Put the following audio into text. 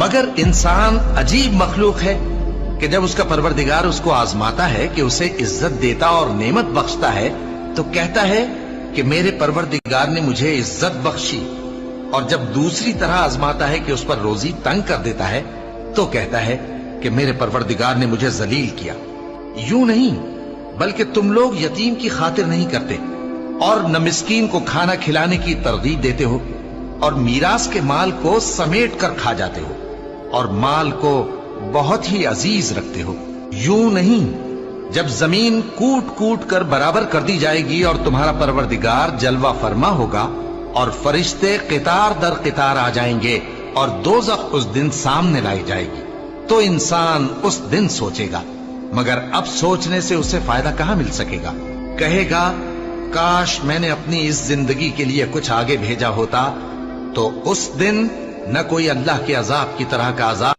मगर इंसान अजीब मखलूक है कि जब उसका परवरदिगार उसको आजमाता है कि उसे इज्जत देता और नेमत बख्शता है तो कहता है कि मेरे परवरदिगार ने मुझे इज्जत बख्शी, और जब दूसरी तरह आजमाता है कि उस पर रोजी तंग कर देता है तो कहता है कि मेरे परवरदिगार ने मुझे जलील किया। यूं नहीं, बल्कि तुम लोग यतीम की खातिर नहीं करते और न मिस्कीन को खाना खिलाने की तरगीब देते हो, और मीरास के माल को समेट कर खा जाते हो और माल को बहुत ही अजीज रखते हो। यूं नहीं, जब जमीन कूट कूट कर बराबर कर दी जाएगी और तुम्हारा परवरदिगार जलवा फरमा होगा और फरिश्ते कितार दर कितार आ जाएंगे और दोज़ख उस दिन सामने लाई जाएगी, तो इंसान उस दिन सोचेगा, मगर अब सोचने से उसे फायदा कहां मिल सकेगा। कहेगा काश मैंने अपनी इस जिंदगी के लिए कुछ आगे भेजा होता, तो उस दिन न कोई अल्लाह के अजाब की तरह का अजाब